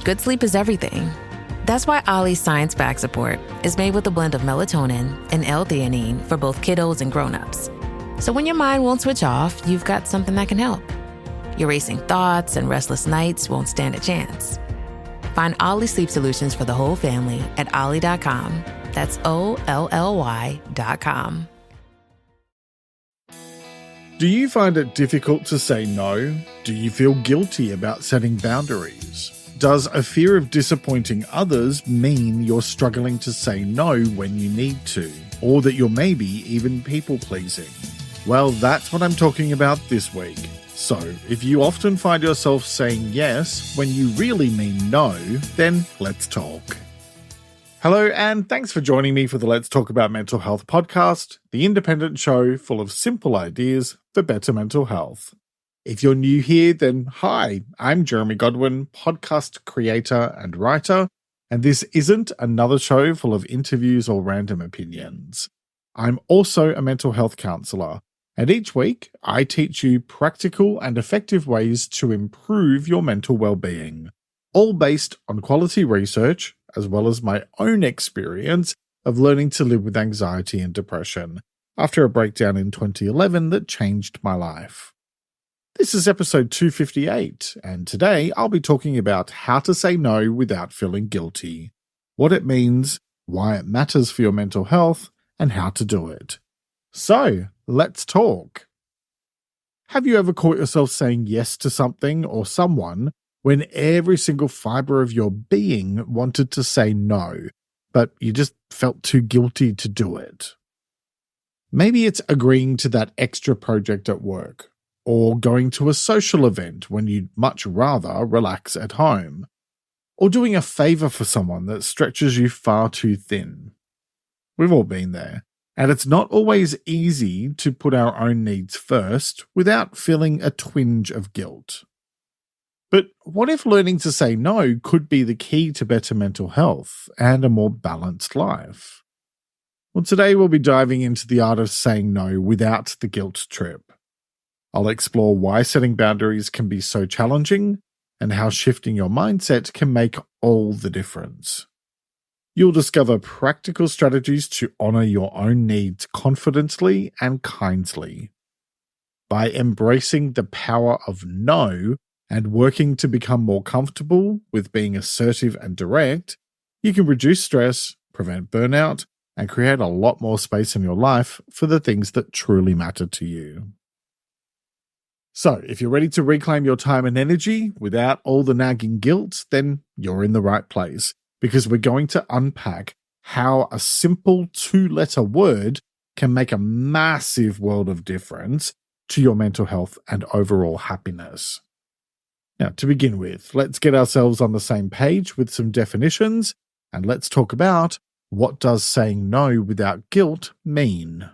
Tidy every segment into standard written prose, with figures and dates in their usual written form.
Good sleep is everything. That's why Ollie's science-backed support is made with a blend of melatonin and L-theanine for both kiddos and grown-ups. So when your mind won't switch off, you've got something that can help. Your racing thoughts and restless nights won't stand a chance. Find Ollie Sleep Solutions for the whole family at ollie.com. That's OLLY.com. Do you find it difficult to say no? Do you feel guilty about setting boundaries? Does a fear of disappointing others mean you're struggling to say no when you need to? Or that you're maybe even people-pleasing? Well, that's what I'm talking about this week. So, if you often find yourself saying yes when you really mean no, then let's talk. Hello, and thanks for joining me for the Let's Talk About Mental Health podcast, the independent show full of simple ideas for better mental health. If you're new here, then hi, I'm Jeremy Godwin, podcast creator and writer, and this isn't another show full of interviews or random opinions. I'm also a mental health counsellor, and each week I teach you practical and effective ways to improve your mental well-being, all based on quality research, as well as my own experience of learning to live with anxiety and depression after a breakdown in 2011 that changed my life. This is episode 258, and today I'll be talking about how to say no without feeling guilty, what it means, why it matters for your mental health, and how to do it. So, let's talk. Have you ever caught yourself saying yes to something or someone when every single fiber of your being wanted to say no, but you just felt too guilty to do it? Maybe it's agreeing to that extra project at work, or going to a social event when you'd much rather relax at home, or doing a favor for someone that stretches you far too thin. We've all been there, and it's not always easy to put our own needs first without feeling a twinge of guilt. But what if learning to say no could be the key to better mental health and a more balanced life? Well, today we'll be diving into the art of saying no without the guilt trip. I'll explore why setting boundaries can be so challenging and how shifting your mindset can make all the difference. You'll discover practical strategies to honor your own needs confidently and kindly. By embracing the power of no and working to become more comfortable with being assertive and direct, you can reduce stress, prevent burnout, and create a lot more space in your life for the things that truly matter to you. So, if you're ready to reclaim your time and energy without all the nagging guilt, then you're in the right place, because we're going to unpack how a simple 2-letter word can make a massive world of difference to your mental health and overall happiness. Now, to begin with, let's get ourselves on the same page with some definitions, and let's talk about what does saying no without guilt mean.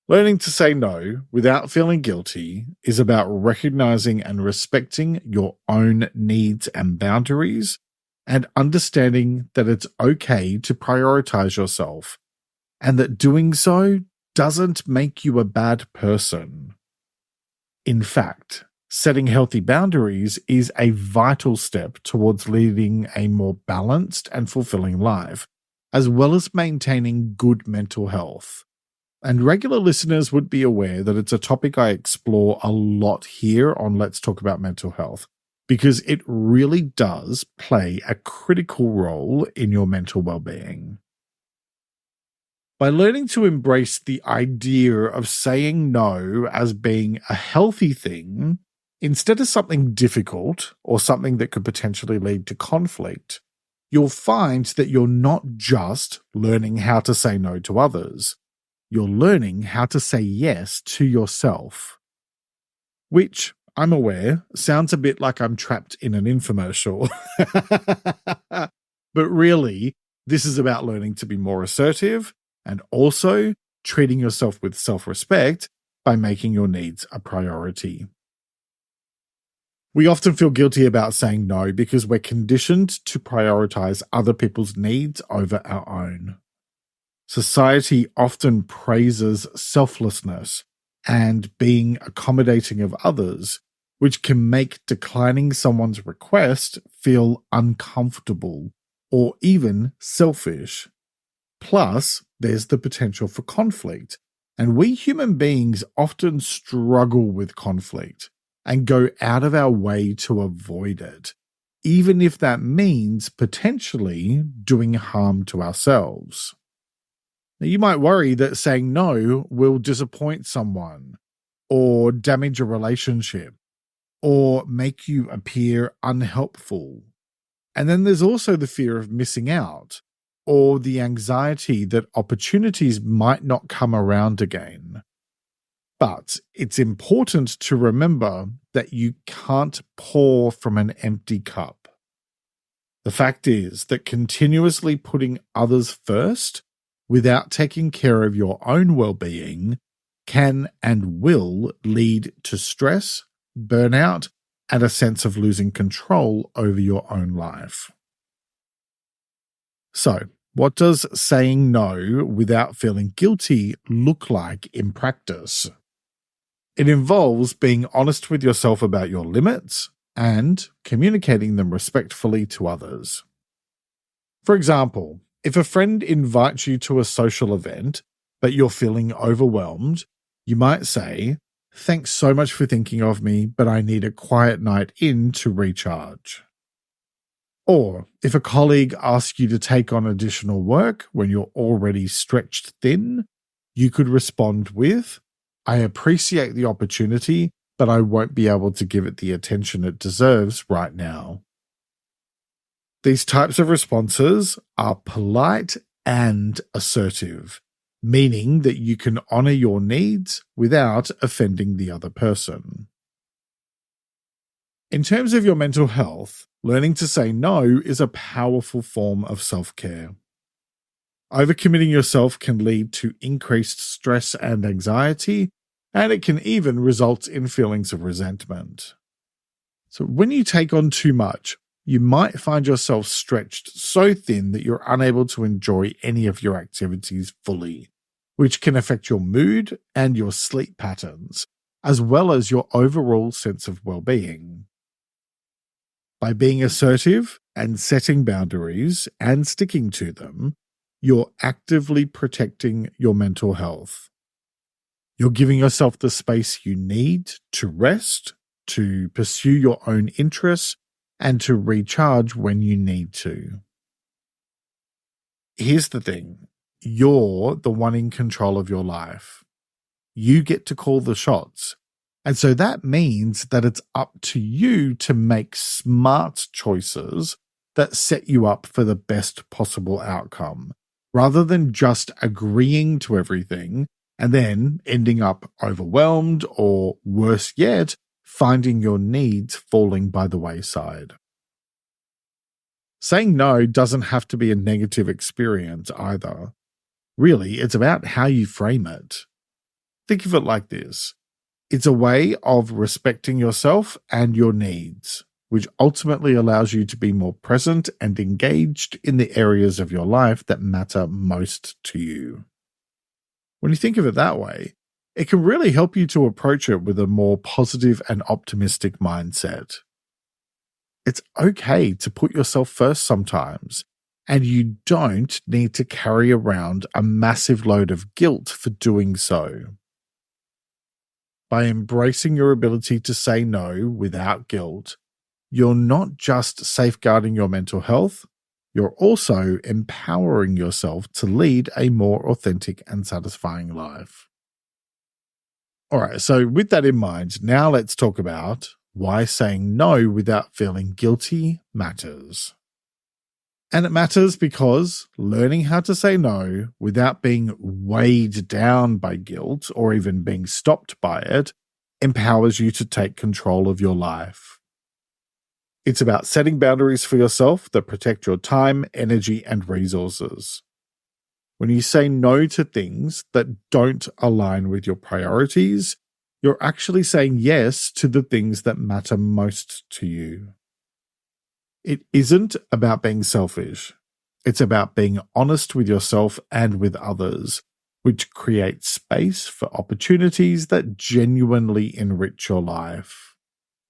Learning to say no without feeling guilty is about recognizing and respecting your own needs and boundaries, and understanding that it's okay to prioritize yourself, and that doing so doesn't make you a bad person. In fact, setting healthy boundaries is a vital step towards leading a more balanced and fulfilling life, as well as maintaining good mental health. And regular listeners would be aware that it's a topic I explore a lot here on Let's Talk About Mental Health, because it really does play a critical role in your mental well-being. By learning to embrace the idea of saying no as being a healthy thing, instead of something difficult or something that could potentially lead to conflict, you'll find that you're not just learning how to say no to others. You're learning how to say yes to yourself. Which, I'm aware, sounds a bit like I'm trapped in an infomercial. But really, this is about learning to be more assertive and also treating yourself with self-respect by making your needs a priority. We often feel guilty about saying no because we're conditioned to prioritize other people's needs over our own. Society often praises selflessness and being accommodating of others, which can make declining someone's request feel uncomfortable or even selfish. Plus, there's the potential for conflict. And we human beings often struggle with conflict and go out of our way to avoid it, even if that means potentially doing harm to ourselves. Now, you might worry that saying no will disappoint someone, or damage a relationship, or make you appear unhelpful. And then there's also the fear of missing out, or the anxiety that opportunities might not come around again. But it's important to remember that you can't pour from an empty cup. The fact is that continuously putting others first without taking care of your own well-being can and will lead to stress, burnout, and a sense of losing control over your own life. So, what does saying no without feeling guilty look like in practice? It involves being honest with yourself about your limits and communicating them respectfully to others. For example, if a friend invites you to a social event, but you're feeling overwhelmed, you might say, "Thanks so much for thinking of me, but I need a quiet night in to recharge." Or if a colleague asks you to take on additional work when you're already stretched thin, you could respond with, "I appreciate the opportunity, but I won't be able to give it the attention it deserves right now." These types of responses are polite and assertive, meaning that you can honor your needs without offending the other person. In terms of your mental health, learning to say no is a powerful form of self-care. Overcommitting yourself can lead to increased stress and anxiety, and it can even result in feelings of resentment. So when you take on too much, you might find yourself stretched so thin that you're unable to enjoy any of your activities fully, which can affect your mood and your sleep patterns, as well as your overall sense of well-being. By being assertive and setting boundaries and sticking to them, you're actively protecting your mental health. You're giving yourself the space you need to rest, to pursue your own interests, and to recharge when you need to. Here's the thing. You're the one in control of your life. You get to call the shots. And so that means that it's up to you to make smart choices that set you up for the best possible outcome, rather than just agreeing to everything and then ending up overwhelmed or, worse yet, finding your needs falling by the wayside. Saying no doesn't have to be a negative experience either. Really, it's about how you frame it. Think of it like this. It's a way of respecting yourself and your needs, which ultimately allows you to be more present and engaged in the areas of your life that matter most to you. When you think of it that way, it can really help you to approach it with a more positive and optimistic mindset. It's okay to put yourself first sometimes, and you don't need to carry around a massive load of guilt for doing so. By embracing your ability to say no without guilt, you're not just safeguarding your mental health, you're also empowering yourself to lead a more authentic and satisfying life. All right, so with that in mind, now let's talk about why saying no without feeling guilty matters. And it matters because learning how to say no without being weighed down by guilt or even being stopped by it empowers you to take control of your life. It's about setting boundaries for yourself that protect your time, energy, and resources. When you say no to things that don't align with your priorities, you're actually saying yes to the things that matter most to you. It isn't about being selfish. It's about being honest with yourself and with others, which creates space for opportunities that genuinely enrich your life.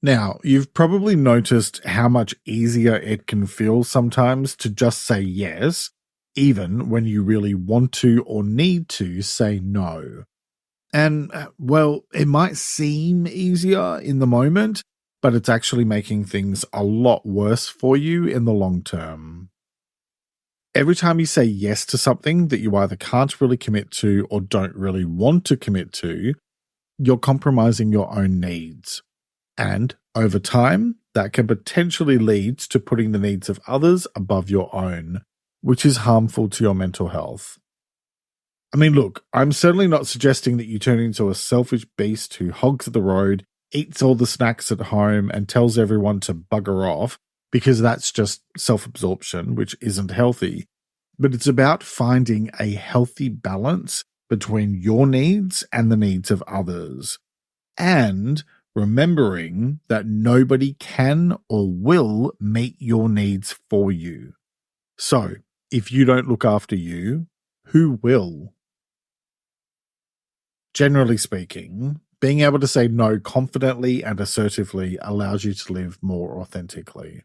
Now, you've probably noticed how much easier it can feel sometimes to just say yes, even when you really want to or need to say no. And, well, it might seem easier in the moment, but it's actually making things a lot worse for you in the long term. Every time you say yes to something that you either can't really commit to or don't really want to commit to, you're compromising your own needs. And over time, that can potentially lead to putting the needs of others above your own, which is harmful to your mental health. I mean, look, I'm certainly not suggesting that you turn into a selfish beast who hogs the road, eats all the snacks at home, and tells everyone to bugger off, because that's just self-absorption, which isn't healthy. But it's about finding a healthy balance between your needs and the needs of others. And remembering that nobody can or will meet your needs for you. So, if you don't look after you, who will? Generally speaking, being able to say no confidently and assertively allows you to live more authentically.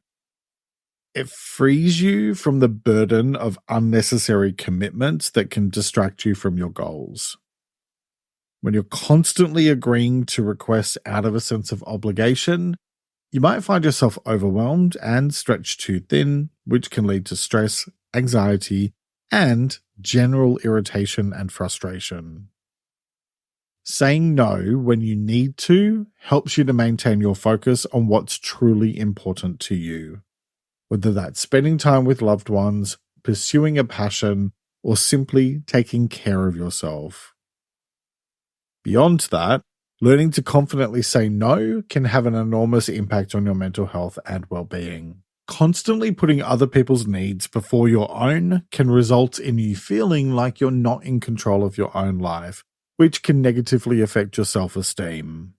It frees you from the burden of unnecessary commitments that can distract you from your goals. When you're constantly agreeing to requests out of a sense of obligation, you might find yourself overwhelmed and stretched too thin, which can lead to stress, anxiety, and general irritation and frustration. Saying no when you need to helps you to maintain your focus on what's truly important to you, whether that's spending time with loved ones, pursuing a passion, or simply taking care of yourself. Beyond that, learning to confidently say no can have an enormous impact on your mental health and well-being. Constantly putting other people's needs before your own can result in you feeling like you're not in control of your own life, which can negatively affect your self-esteem.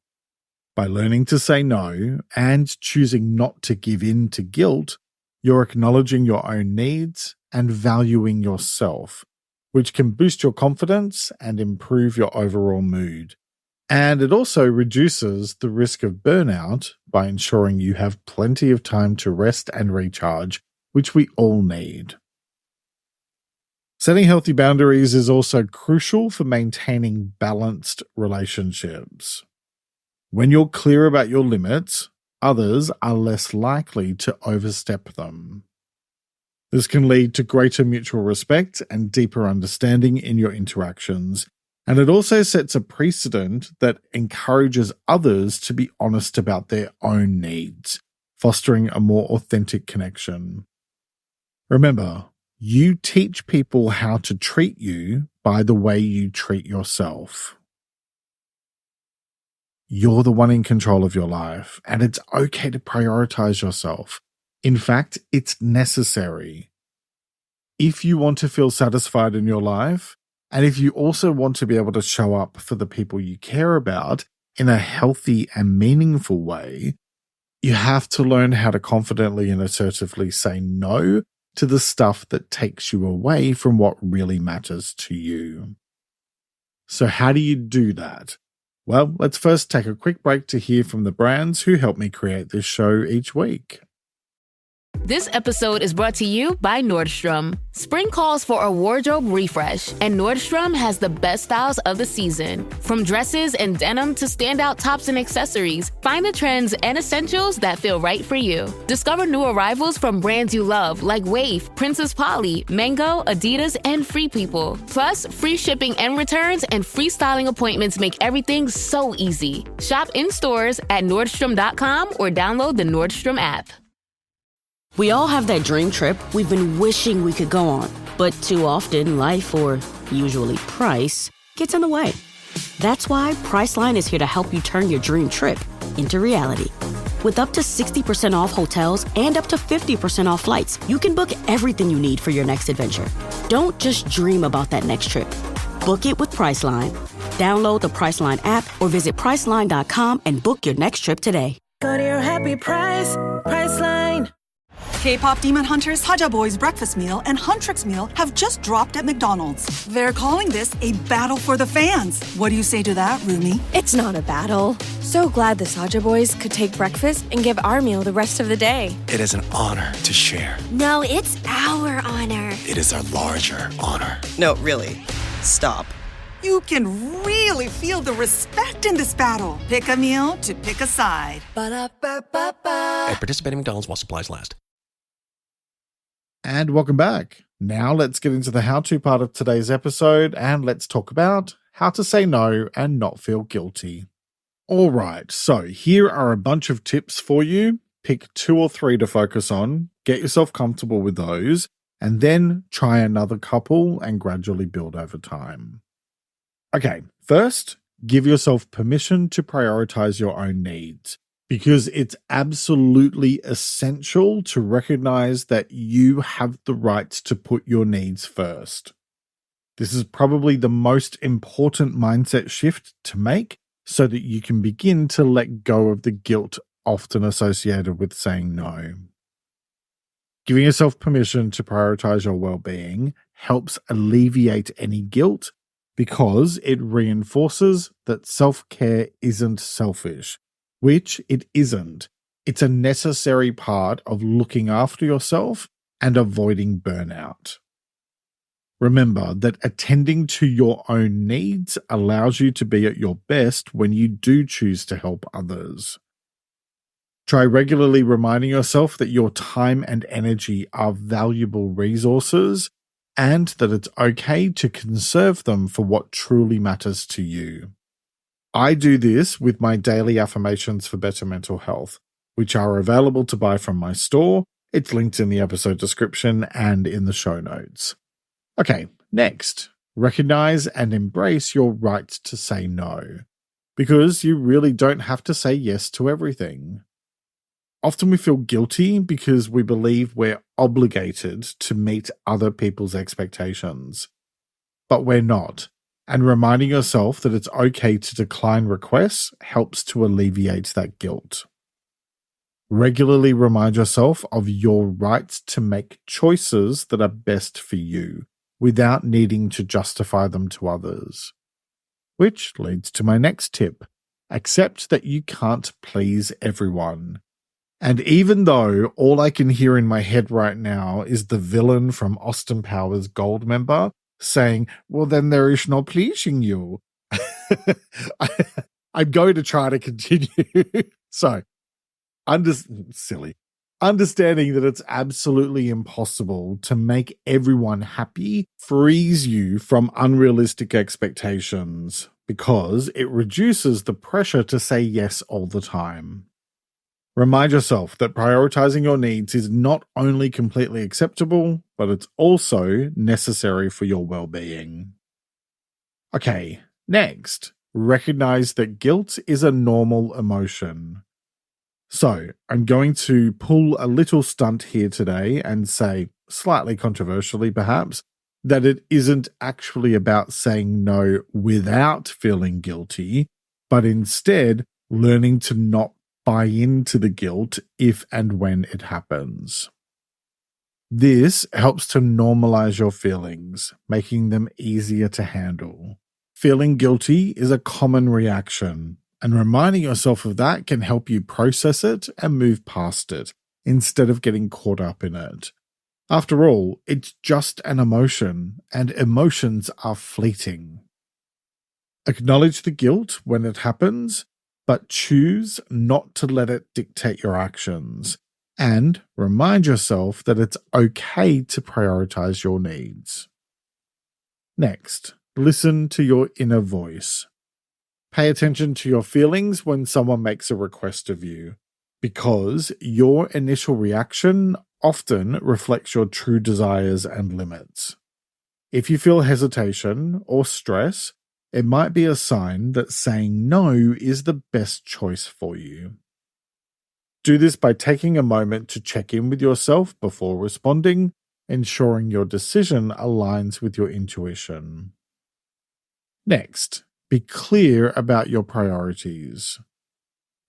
By learning to say no and choosing not to give in to guilt, you're acknowledging your own needs and valuing yourself, which can boost your confidence and improve your overall mood. And it also reduces the risk of burnout by ensuring you have plenty of time to rest and recharge, which we all need. Setting healthy boundaries is also crucial for maintaining balanced relationships. When you're clear about your limits, others are less likely to overstep them. This can lead to greater mutual respect and deeper understanding in your interactions, and it also sets a precedent that encourages others to be honest about their own needs, fostering a more authentic connection. Remember, you teach people how to treat you by the way you treat yourself. You're the one in control of your life, and it's okay to prioritize yourself. In fact, it's necessary. If you want to feel satisfied in your life, and if you also want to be able to show up for the people you care about in a healthy and meaningful way, you have to learn how to confidently and assertively say no to the stuff that takes you away from what really matters to you. So how do you do that? Well, let's first take a quick break to hear from the brands who help me create this show each week. This episode is brought to you by Nordstrom. Spring calls for a wardrobe refresh, and Nordstrom has the best styles of the season. From dresses and denim to standout tops and accessories, find the trends and essentials that feel right for you. Discover new arrivals from brands you love like Wave, Princess Polly, Mango, Adidas, and Free People. Plus, free shipping and returns and free styling appointments make everything so easy. Shop in stores at Nordstrom.com or download the Nordstrom app. We all have that dream trip we've been wishing we could go on, but too often life, or usually price, gets in the way. That's why Priceline is here to help you turn your dream trip into reality. With up to 60% off hotels and up to 50% off flights, you can book everything you need for your next adventure. Don't just dream about that next trip. Book it with Priceline. Download the Priceline app or visit Priceline.com and book your next trip today. Go to your happy price, Priceline. K-pop Demon Hunters, Haja Boy's breakfast meal and Huntrix meal have just dropped at McDonald's. They're calling this a battle for the fans. What do you say to that, Rumi? It's not a battle. So glad the Saja boys could take breakfast and give our meal the rest of the day. It is an honor to share. No, it's our honor. It is our larger honor. No, really. Stop. You can really feel the respect in this battle. Pick a meal to pick a side. Ba-da-ba-ba-ba. At participating McDonald's while supplies last. And welcome back. Now let's get into the how-to part of today's episode and let's talk about how to say no and not feel guilty. All right, so here are a bunch of tips for you. Pick 2 or 3 to focus on, get yourself comfortable with those, and then try another couple and gradually build over time. Okay, first, give yourself permission to prioritize your own needs, because it's absolutely essential to recognize that you have the right to put your needs first. This is probably the most important mindset shift to make so that you can begin to let go of the guilt often associated with saying no. Giving yourself permission to prioritize your well-being helps alleviate any guilt because it reinforces that self-care isn't selfish, which it isn't. It's a necessary part of looking after yourself and avoiding burnout. Remember that attending to your own needs allows you to be at your best when you do choose to help others. Try regularly reminding yourself that your time and energy are valuable resources and that it's okay to conserve them for what truly matters to you. I do this with my daily affirmations for better mental health, which are available to buy from my store. It's linked in the episode description and in the show notes. Okay, next, recognize and embrace your right to say no, because you really don't have to say yes to everything. Often we feel guilty because we believe we're obligated to meet other people's expectations, but we're not. And reminding yourself that it's okay to decline requests helps to alleviate that guilt. Regularly remind yourself of your right to make choices that are best for you without needing to justify them to others. Which leads to my next tip. Accept that you can't please everyone. And even though all I can hear in my head right now is the villain from Austin Powers Goldmember saying, well, then there is no pleasing you. I'm going to try to continue. So, silly. Understanding that it's absolutely impossible to make everyone happy frees you from unrealistic expectations because it reduces the pressure to say yes all the time. Remind yourself that prioritizing your needs is not only completely acceptable, but it's also necessary for your well-being. Okay, next, recognize that guilt is a normal emotion. So, I'm going to pull a little stunt here today and say, slightly controversially perhaps, that it isn't actually about saying no without feeling guilty, but instead learning to not buy into the guilt if and when it happens. This helps to normalize your feelings, making them easier to handle. Feeling guilty is a common reaction, and reminding yourself of that can help you process it and move past it, instead of getting caught up in it. After all, it's just an emotion, and emotions are fleeting. Acknowledge the guilt when it happens, but choose not to let it dictate your actions, and remind yourself that it's okay to prioritize your needs. Next, listen to your inner voice. Pay attention to your feelings when someone makes a request of you, because your initial reaction often reflects your true desires and limits. If you feel hesitation or stress, it might be a sign that saying no is the best choice for you. Do this by taking a moment to check in with yourself before responding, ensuring your decision aligns with your intuition. Next, be clear about your priorities.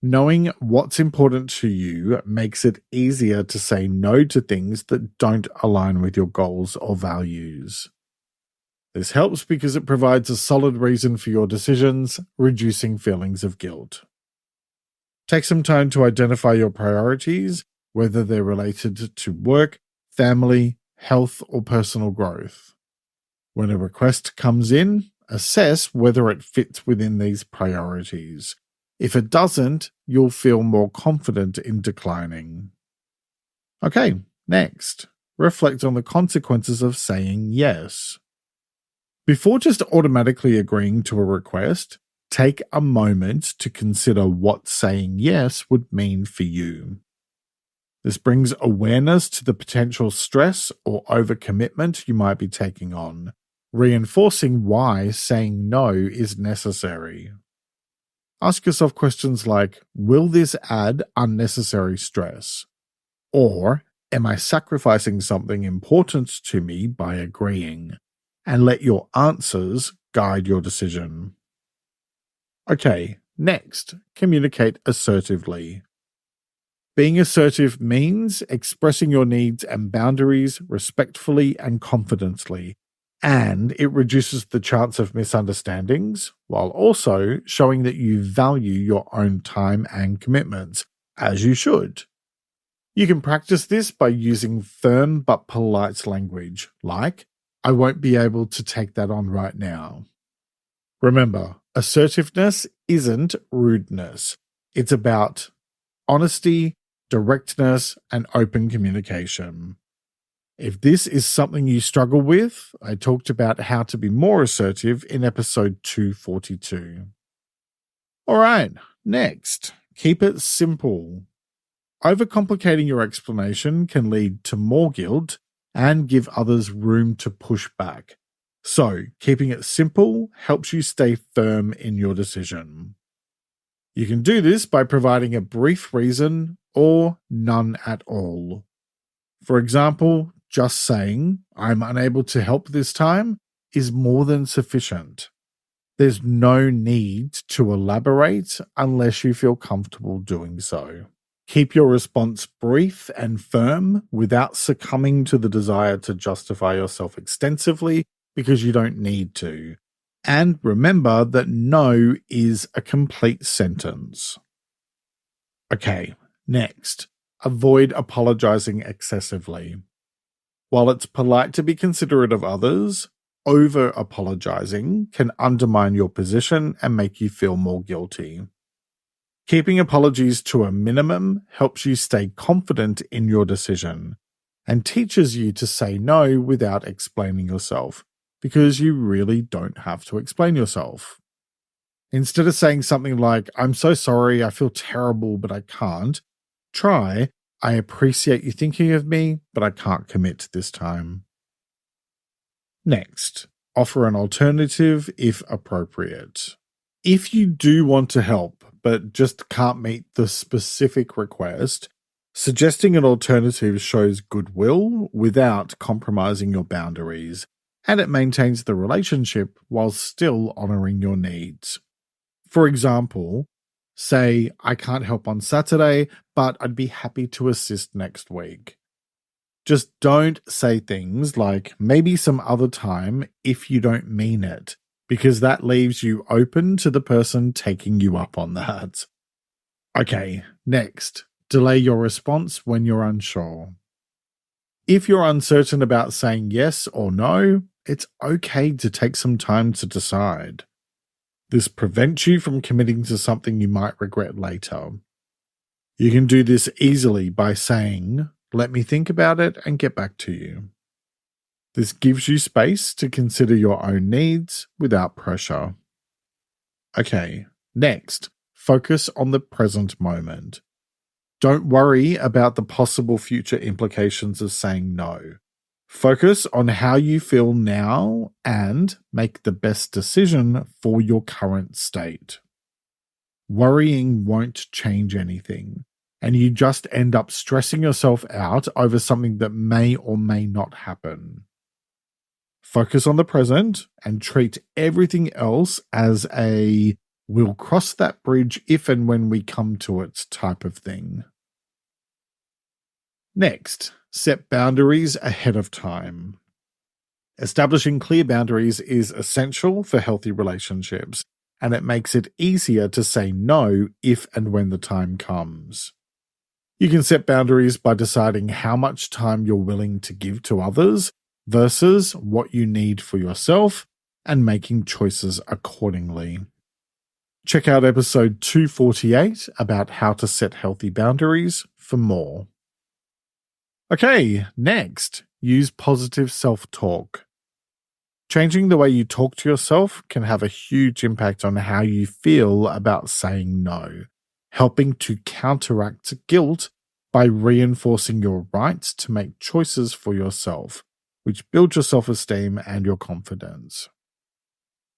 Knowing what's important to you makes it easier to say no to things that don't align with your goals or values. This helps because it provides a solid reason for your decisions, reducing feelings of guilt. Take some time to identify your priorities, whether they're related to work, family, health, or personal growth. When a request comes in, assess whether it fits within these priorities. If it doesn't, you'll feel more confident in declining. Okay, next, reflect on the consequences of saying yes. Before just automatically agreeing to a request, take a moment to consider what saying yes would mean for you. This brings awareness to the potential stress or overcommitment you might be taking on, reinforcing why saying no is necessary. Ask yourself questions like, will this add unnecessary stress? Or, am I sacrificing something important to me by agreeing? And let your answers guide your decision. Okay, next, communicate assertively. Being assertive means expressing your needs and boundaries respectfully and confidently, and it reduces the chance of misunderstandings while also showing that you value your own time and commitments, as you should. You can practice this by using firm but polite language, like, I won't be able to take that on right now. Remember, assertiveness isn't rudeness. It's about honesty, directness, and open communication. If this is something you struggle with, I talked about how to be more assertive in episode 242. All right, next, keep it simple. Overcomplicating your explanation can lead to more guilt and give others room to push back. So, keeping it simple helps you stay firm in your decision. You can do this by providing a brief reason or none at all. For example, just saying, I'm unable to help this time, is more than sufficient. There's no need to elaborate unless you feel comfortable doing so. Keep your response brief and firm without succumbing to the desire to justify yourself extensively because you don't need to. And remember that no is a complete sentence. Okay, next, avoid apologizing excessively. While it's polite to be considerate of others, over-apologizing can undermine your position and make you feel more guilty. Keeping apologies to a minimum helps you stay confident in your decision and teaches you to say no without explaining yourself, because you really don't have to explain yourself. Instead of saying something like, I'm so sorry, I feel terrible, but I can't, try, I appreciate you thinking of me, but I can't commit this time. Next, offer an alternative if appropriate. If you do want to help, but just can't meet the specific request, suggesting an alternative shows goodwill without compromising your boundaries, and it maintains the relationship while still honoring your needs. For example, say, I can't help on Saturday, but I'd be happy to assist next week. Just don't say things like, maybe some other time, if you don't mean it, because that leaves you open to the person taking you up on that. Okay, next, delay your response when you're unsure. If you're uncertain about saying yes or no, it's okay to take some time to decide. This prevents you from committing to something you might regret later. You can do this easily by saying, let me think about it and get back to you. This gives you space to consider your own needs without pressure. Okay, next, focus on the present moment. Don't worry about the possible future implications of saying no. Focus on how you feel now and make the best decision for your current state. Worrying won't change anything, and you just end up stressing yourself out over something that may or may not happen. Focus on the present and treat everything else as a We'll cross that bridge if and when we come to it type of thing. Next, set boundaries ahead of time. Establishing clear boundaries is essential for healthy relationships, and it makes it easier to say no if and when the time comes. You can set boundaries by deciding how much time you're willing to give to others versus what you need for yourself and making choices accordingly. Check out episode 248 about how to set healthy boundaries for more. Okay, next, use positive self-talk. Changing the way you talk to yourself can have a huge impact on how you feel about saying no, helping to counteract guilt by reinforcing your right to make choices for yourself, which build your self-esteem and your confidence.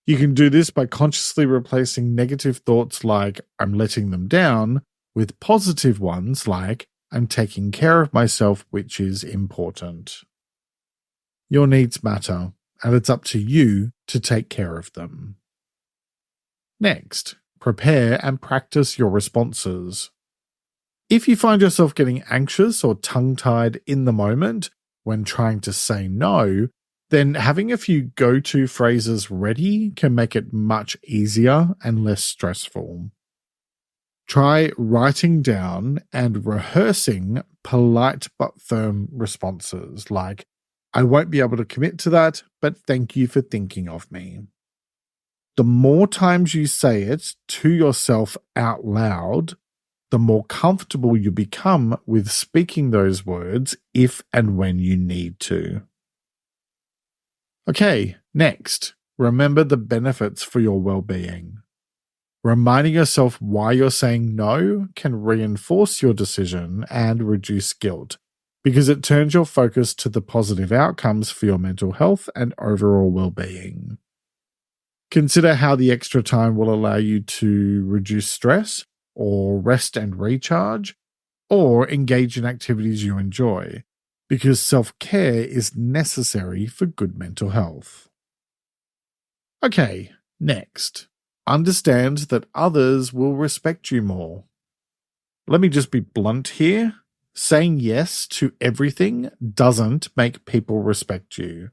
You can do this by consciously replacing negative thoughts like, I'm letting them down, with positive ones like, I'm taking care of myself, which is important. Your needs matter, and it's up to you to take care of them. Next, prepare and practice your responses. If you find yourself getting anxious or tongue-tied in the moment when trying to say no, then having a few go-to phrases ready can make it much easier and less stressful. Try writing down and rehearsing polite but firm responses like, I won't be able to commit to that, but thank you for thinking of me. The more times you say it to yourself out loud, the more comfortable you become with speaking those words if and when you need to. Okay, next, remember the benefits for your well-being. Reminding yourself why you're saying no can reinforce your decision and reduce guilt, because it turns your focus to the positive outcomes for your mental health and overall well-being. Consider how the extra time will allow you to reduce stress, or rest and recharge, or engage in activities you enjoy, because self-care is necessary for good mental health. Okay, next. Understand that others will respect you more. Let me just be blunt here. Saying yes to everything doesn't make people respect you.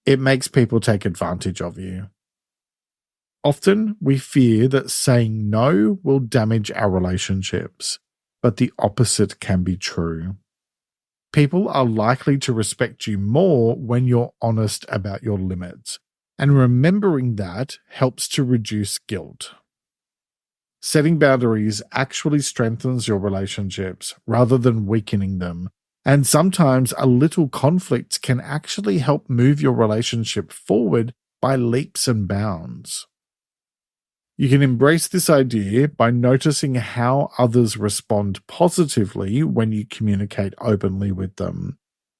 It makes people take advantage of you. Often we fear that saying no will damage our relationships, but the opposite can be true. People are likely to respect you more when you're honest about your limits, and remembering that helps to reduce guilt. Setting boundaries actually strengthens your relationships rather than weakening them, and sometimes a little conflict can actually help move your relationship forward by leaps and bounds. You can embrace this idea by noticing how others respond positively when you communicate openly with them,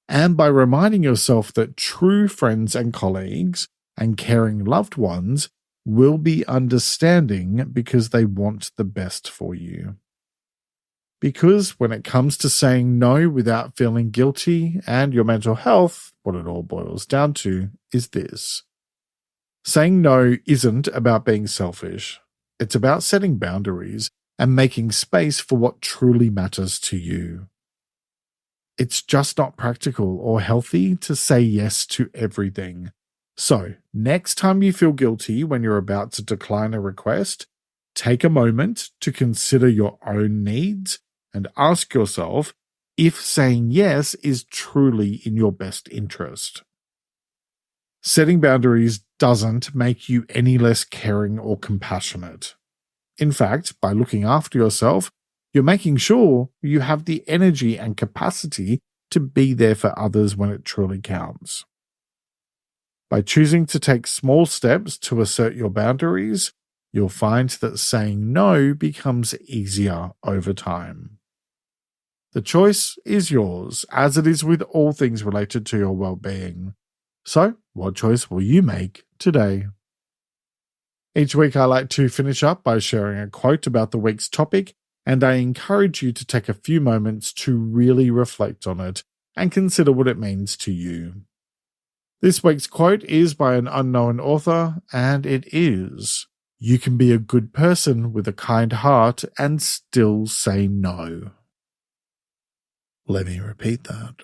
and by reminding yourself that true friends and colleagues and caring loved ones will be understanding because they want the best for you. Because when it comes to saying no without feeling guilty and your mental health, what it all boils down to is this. Saying no isn't about being selfish. It's about setting boundaries and making space for what truly matters to you. It's just not practical or healthy to say yes to everything. So, next time you feel guilty when you're about to decline a request, take a moment to consider your own needs and ask yourself if saying yes is truly in your best interest. Setting boundaries doesn't make you any less caring or compassionate. In fact, by looking after yourself, you're making sure you have the energy and capacity to be there for others when it truly counts. By choosing to take small steps to assert your boundaries, you'll find that saying no becomes easier over time. The choice is yours, as it is with all things related to your well-being. So, what choice will you make today? Each week I like to finish up by sharing a quote about the week's topic, and I encourage you to take a few moments to really reflect on it and consider what it means to you. This week's quote is by an unknown author, and it is, You can be a good person with a kind heart and still say no. Let me repeat that.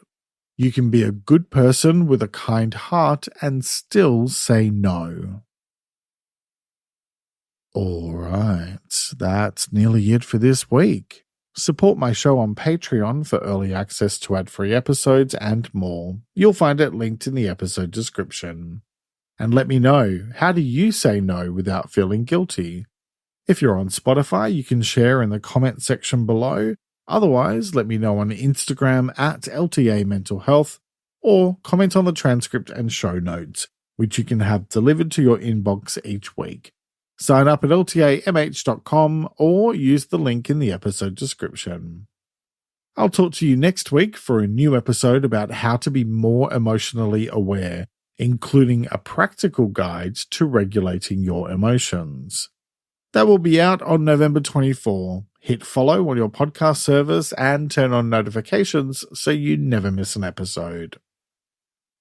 You can be a good person with a kind heart and still say no. Alright, that's nearly it for this week. Support my show on Patreon for early access to ad-free episodes and more. You'll find it linked in the episode description. And let me know, how do you say no without feeling guilty? If you're on Spotify, you can share in the comment section below. Otherwise, let me know on Instagram at LTA Mental Health, or comment on the transcript and show notes, which you can have delivered to your inbox each week. Sign up at ltamh.com or use the link in the episode description. I'll talk to you next week for a new episode about how to be more emotionally aware, including a practical guide to regulating your emotions. That will be out on November 24. Hit follow on your podcast service and turn on notifications so you never miss an episode.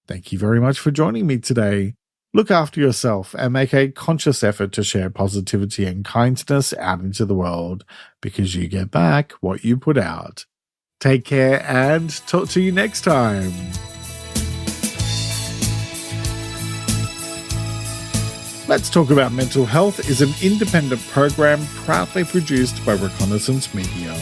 Thank you very much for joining me today. Look after yourself and make a conscious effort to share positivity and kindness out into the world, because you get back what you put out. Take care and talk to you next time. Let's Talk About Mental Health is an independent program proudly produced by Reconnaissance Media.